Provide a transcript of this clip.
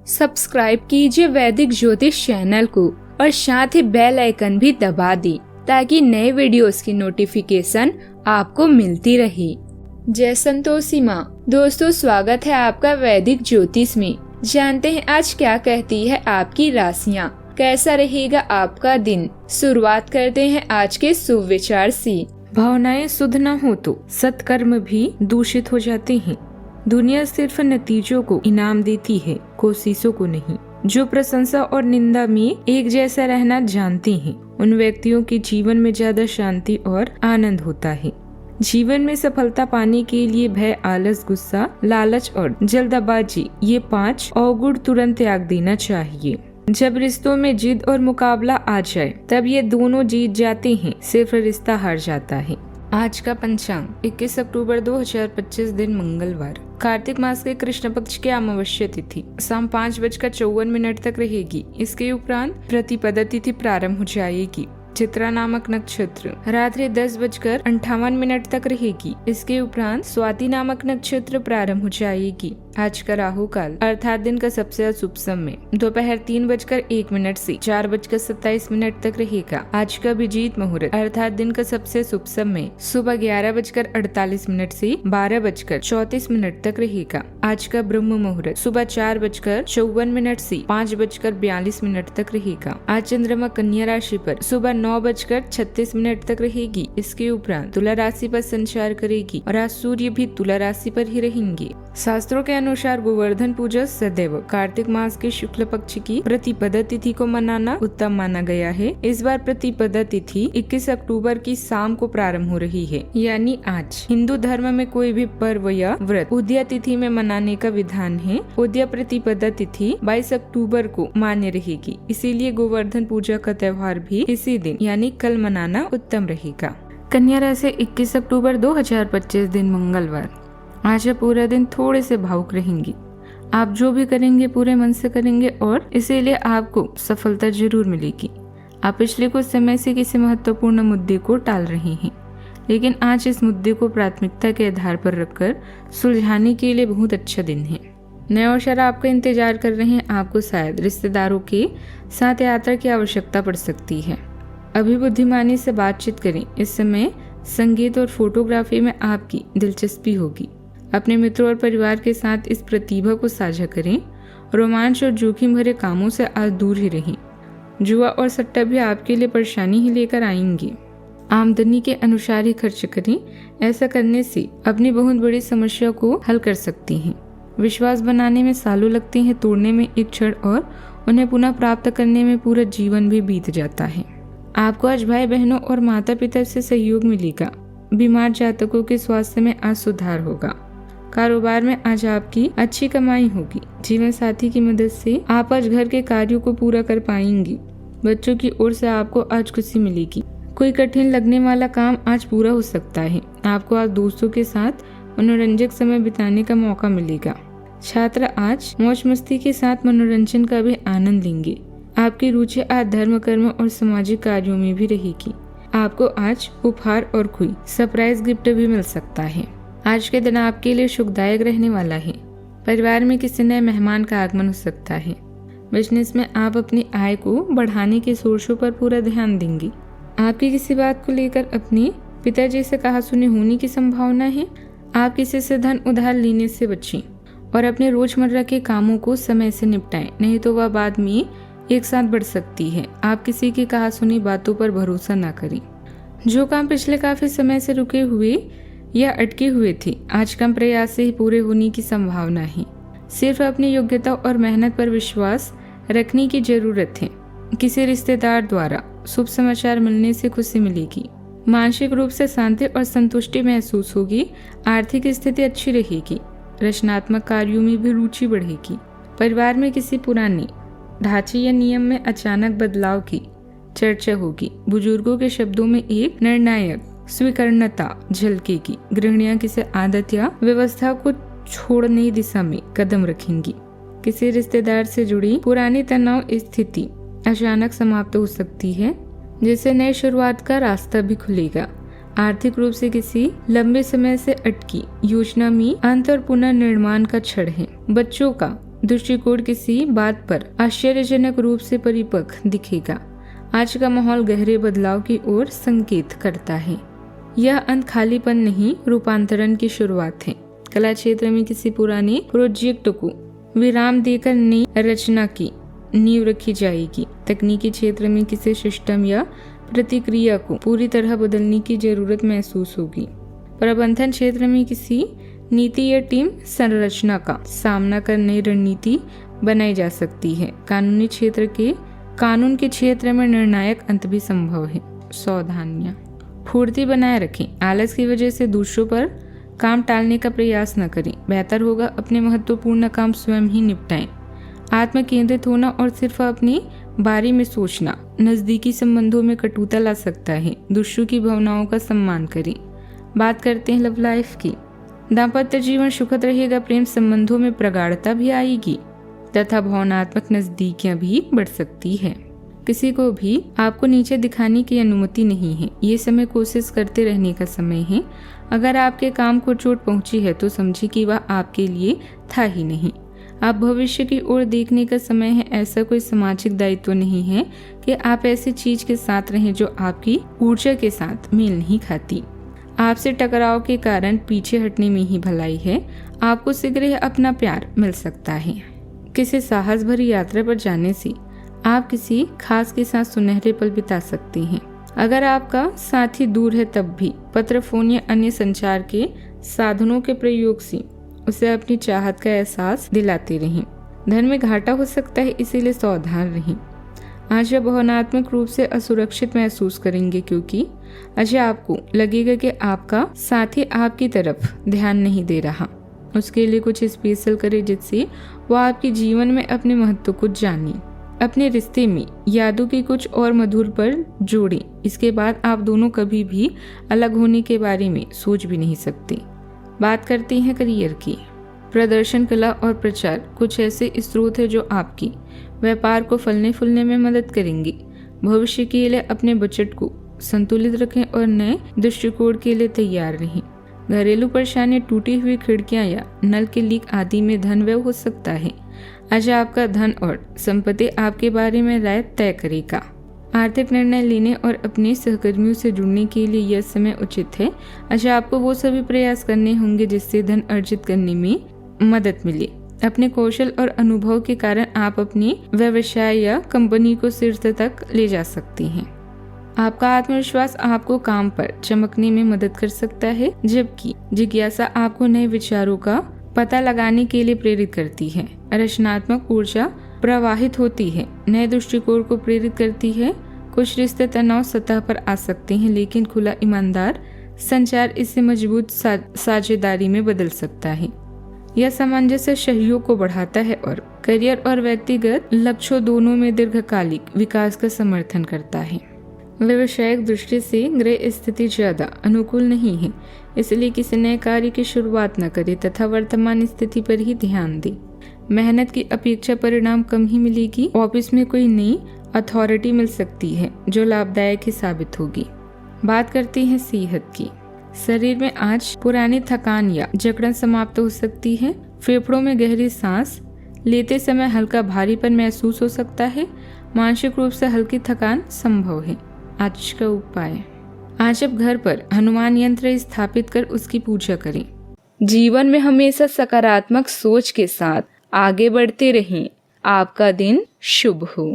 Subscribe कीजिए वैदिक ज्योतिष चैनल को और साथ ही बेल आइकन भी दबा दी ताकि नए वीडियोस की नोटिफिकेशन आपको मिलती रहे। जय संतोषी माँ। दोस्तों, स्वागत है आपका वैदिक ज्योतिष में। जानते हैं आज क्या कहती है आपकी राशियाँ, कैसा रहेगा आपका दिन। शुरुआत करते हैं आज के शुभ विचार से। भावनाएं शुद्ध न हो तो सत्कर्म भी दूषित हो जाते हैं। दुनिया सिर्फ नतीजों को इनाम देती है, कोशिशों को नहीं। जो प्रशंसा और निंदा में एक जैसा रहना जानते हैं, उन व्यक्तियों के जीवन में ज्यादा शांति और आनंद होता है। जीवन में सफलता पाने के लिए भय, आलस, गुस्सा, लालच और जल्दबाजी, ये 5 अवगुण तुरंत त्याग देना चाहिए। जब रिश्तों में जिद और मुकाबला आ जाए तब ये दोनों जीत जाते हैं, सिर्फ रिश्ता हार जाता है। आज का पंचांग 21 अक्टूबर 2025 दिन मंगलवार, कार्तिक मास के कृष्ण पक्ष की अमावस्या तिथि शाम 5:54 तक रहेगी। इसके उपरांत प्रतिपदा तिथि प्रारंभ हो जाएगी। चित्रा नामक नक्षत्र रात्रि 10:58 तक रहेगी। इसके उपरांत स्वाति नामक नक्षत्र प्रारंभ हो जाएगी। आज का राहु काल अर्थात दिन का सबसे शुभ समय दोपहर 3:01 से 4:27 तक रहेगा। आज का अभिजीत मुहूर्त अर्थात दिन का सबसे शुभ समय सुबह 11:48 से 12:34 तक रहेगा। आज का ब्रह्म मुहूर्त सुबह 4:54 से 5:42 तक रहेगा। आज चंद्रमा कन्या राशि पर सुबह 9:36 तक रहेगी। इसके उपरांत तुला राशि पर संचार करेगी और आज सूर्य भी तुला राशि पर ही रहेंगे। शास्त्रों के अनुसार गोवर्धन पूजा सदैव कार्तिक मास के शुक्ल पक्ष की प्रतिपदा तिथि को मनाना उत्तम माना गया है। इस बार प्रतिपदा तिथि 21 अक्टूबर की शाम को प्रारंभ हो रही है, यानी आज। हिंदू धर्म में कोई भी पर्व या व्रत उदया तिथि में मनाने का विधान है। उदया प्रतिपदा तिथि 22 अक्टूबर को मान्य रहेगी, इसीलिए गोवर्धन पूजा का त्योहार भी इसी दिन यानी कल मनाना उत्तम रहेगा। कन्या राशि 21 अक्टूबर 2025 दिन मंगलवार। आज पूरा दिन थोड़े से भावुक रहेंगी। आप जो भी करेंगे पूरे मन से करेंगे और इसीलिए आपको सफलता जरूर मिलेगी। आप पिछले कुछ समय से किसी महत्वपूर्ण मुद्दे को टाल रहे हैं, लेकिन आज इस मुद्दे को प्राथमिकता के आधार पर रखकर सुलझाने के लिए बहुत अच्छा दिन है। नए अवसर आपका इंतजार कर रहे हैं। आपको शायद रिश्तेदारों के साथ यात्रा की आवश्यकता पड़ सकती है। अभी बुद्धिमानी से बातचीत करें। इस समय संगीत और फोटोग्राफी में आपकी दिलचस्पी होगी। अपने मित्रों और परिवार के साथ इस प्रतिभा को साझा करें। रोमांच और जोखिम भरे कामों से आज दूर ही रहें। जुआ और सट्टा भी आपके लिए परेशानी ही लेकर आएंगे। आमदनी के अनुसार ही खर्च करें। ऐसा करने से अपनी बहुत बड़ी समस्या को हल कर सकती हैं। विश्वास बनाने में सालों लगते हैं, तोड़ने में एक क्षण और उन्हें पुनः प्राप्त करने में पूरा जीवन भी बीत जाता है। आपको आज भाई बहनों और माता पिता से सहयोग मिलेगा। बीमार जातकों के स्वास्थ्य में आज सुधार होगा। कारोबार में आज आपकी अच्छी कमाई होगी। जीवन साथी की मदद से आप आज घर के कार्यों को पूरा कर पाएंगी। बच्चों की ओर से आपको आज खुशी मिलेगी। कोई कठिन लगने वाला काम आज पूरा हो सकता है। आपको आज दोस्तों के साथ मनोरंजक समय बिताने का मौका मिलेगा। छात्र आज मौज मस्ती के साथ मनोरंजन का भी आनंद लेंगे। आपकी रुचि आज धर्म, कर्म और सामाजिक कार्यों में भी रहेगी। आपको आज उपहार और कोई सरप्राइज गिफ्ट भी मिल सकता है। आज के दिन आपके लिए सुखदायक रहने वाला है। परिवार में किसी नए मेहमान का आगमन हो सकता है। बिजनेस में आप अपनी आय को बढ़ाने के सोर्सों पर पूरा ध्यान देंगे। आपकी किसी बात को लेकर अपने पिताजी से कहासुनी होने की संभावना है। आप किसी से धन उधार लेने से बचें और अपने रोजमर्रा के कामों को समय से निपटाएं, नहीं तो वह बाद में एक साथ बढ़ सकती है। आप किसी की कहासुनी बातों पर भरोसा न करें। जो काम पिछले काफी समय से रुके हुए या अटके हुए थे, आज कम प्रयास से ही पूरे होने की संभावना है। सिर्फ अपनी योग्यता और मेहनत पर विश्वास रखने की जरूरत है। किसी रिश्तेदार द्वारा शुभ समाचार मिलने से खुशी मिलेगी। मानसिक रूप से शांति और संतुष्टि महसूस होगी। आर्थिक स्थिति अच्छी रहेगी। रचनात्मक कार्यों में भी रुचि बढ़ेगी। परिवार में किसी पुराने ढांचे या नियम में अचानक बदलाव की चर्चा होगी। बुजुर्गों के शब्दों में एक निर्णायक स्वीकरणता झलकेगी। गृहिणियां किसी आदत या व्यवस्था को छोड़ने दिशा में कदम रखेंगी। किसी रिश्तेदार से जुड़ी पुरानी तनाव स्थिति अचानक समाप्त हो सकती है, जिससे नई शुरुआत का रास्ता भी खुलेगा। आर्थिक रूप से किसी लंबे समय से अटकी योजना में अंत और पुनर्निर्माण का क्षण है। बच्चों का दृष्टिकोण किसी बात पर आश्चर्यजनक रूप से परिपक्व दिखेगा। आज का माहौल गहरे बदलाव की ओर संकेत करता है। यह अंत खालीपन नहीं, रूपांतरण की शुरुआत है। कला क्षेत्र में किसी पुराने प्रोजेक्ट को विराम देकर नई रचना की नींव रखी जाएगी। तकनीकी क्षेत्र में किसी सिस्टम या प्रतिक्रिया को पूरी तरह बदलने की जरूरत महसूस होगी। प्रबंधन क्षेत्र में किसी नीति या टीम संरचना का सामना कर नई रणनीति बनाई जा सकती है। कानून के क्षेत्र में निर्णायक अंत भी संभव है। सावधानियां, फुर्ती बनाए रखें। आलस की वजह से दूसरों पर काम टालने का प्रयास न करें। बेहतर होगा अपने महत्वपूर्ण काम स्वयं ही निपटाएं। आत्म केंद्रित होना और सिर्फ अपनी बारे में सोचना नजदीकी संबंधों में कटुता ला सकता है। दूसरों की भावनाओं का सम्मान करें। बात करते हैं लव लाइफ की। दाम्पत्य जीवन सुखद रहेगा। प्रेम संबंधों में प्रगाढ़ता भी आएगी तथा भावनात्मक नजदीकियां भी बढ़ सकती है। किसी को भी आपको नीचे दिखाने की अनुमति नहीं है। ये समय कोशिश करते रहने का समय है। अगर आपके काम को चोट पहुंची है तो समझिए कि वह आपके लिए था ही नहीं। आप भविष्य की ओर देखने का समय है। ऐसा कोई सामाजिक दायित्व नहीं है कि आप ऐसी चीज के साथ रहें जो आपकी ऊर्जा के साथ मेल नहीं खाती। आपसे टकराव के कारण पीछे हटने में ही भलाई है। आपको शीघ्र ही अपना प्यार मिल सकता है। किसी साहस भरी यात्रा पर जाने से आप किसी खास के साथ सुनहरे पल बिता सकते हैं। अगर आपका साथी दूर है तब भी पत्र, फोन या अन्य संचार के साधनों के प्रयोग से उसे अपनी चाहत का एहसास दिलाते रहें। धन में घाटा हो सकता है, इसीलिए सावधान रहें। आज आप भावनात्मक रूप से असुरक्षित महसूस करेंगे क्योंकि आज आपको लगेगा कि आपका साथी आपकी तरफ ध्यान नहीं दे रहा। उसके लिए कुछ स्पेशल करें जिससे वो आपके जीवन में अपने महत्व को जाने। अपने रिश्ते में यादों की कुछ और मधुर पल जोड़ें। इसके बाद आप दोनों कभी भी अलग होने के बारे में सोच भी नहीं सकते। बात करते हैं करियर की। प्रदर्शन, कला और प्रचार कुछ ऐसे स्रोत है जो आपकी व्यापार को फलने फूलने में मदद करेंगे। भविष्य के लिए अपने बजट को संतुलित रखें और नए दृष्टिकोण के लिए तैयार रहें। घरेलू परेशानी, टूटी हुई खिड़कियां या नल के लीक आदि में धन व्यय हो सकता है। आज आपका धन और संपत्ति आपके बारे में राय तय करेगा। आर्थिक निर्णय लेने और अपने सहकर्मियों से जुड़ने के लिए यह समय उचित है। आज आपको वो सभी प्रयास करने होंगे जिससे धन अर्जित करने में मदद मिले। अपने कौशल और अनुभव के कारण आप अपनी व्यवसाय या कंपनी को शीर्ष तक ले जा सकते हैं। आपका आत्मविश्वास आपको काम पर चमकने में मदद कर सकता है, जबकि जिज्ञासा आपको नए विचारों का पता लगाने के लिए प्रेरित करती है। रचनात्मक ऊर्जा प्रवाहित होती है, नए दृष्टिकोण को प्रेरित करती है। कुछ रिश्ते तनाव सतह पर आ सकते हैं, लेकिन खुला ईमानदार संचार इसे मजबूत साझेदारी में बदल सकता है। यह सामंजस्य सहयोग को बढ़ाता है और करियर और व्यक्तिगत लक्ष्यों दोनों में दीर्घकालिक विकास का समर्थन करता है। व्यावसायिक दृष्टि से ग्रह स्थिति ज्यादा अनुकूल नहीं है, इसलिए किसी नए कार्य की शुरुआत न करें तथा वर्तमान स्थिति पर ही ध्यान दें। मेहनत की अपेक्षा परिणाम कम ही मिलेगी। ऑफिस में कोई नई अथॉरिटी मिल सकती है जो लाभदायक ही साबित होगी। बात करते हैं सेहत की। शरीर में आज पुरानी थकान या जकड़न समाप्त हो सकती है। फेफड़ों में गहरी सांस लेते समय हल्का भारीपन महसूस हो सकता है। मानसिक रूप से हल्की थकान संभव है। आज का उपाय, आज आप घर पर हनुमान यंत्र स्थापित कर उसकी पूजा करें। जीवन में हमेशा सकारात्मक सोच के साथ आगे बढ़ते रहें। आपका दिन शुभ हो।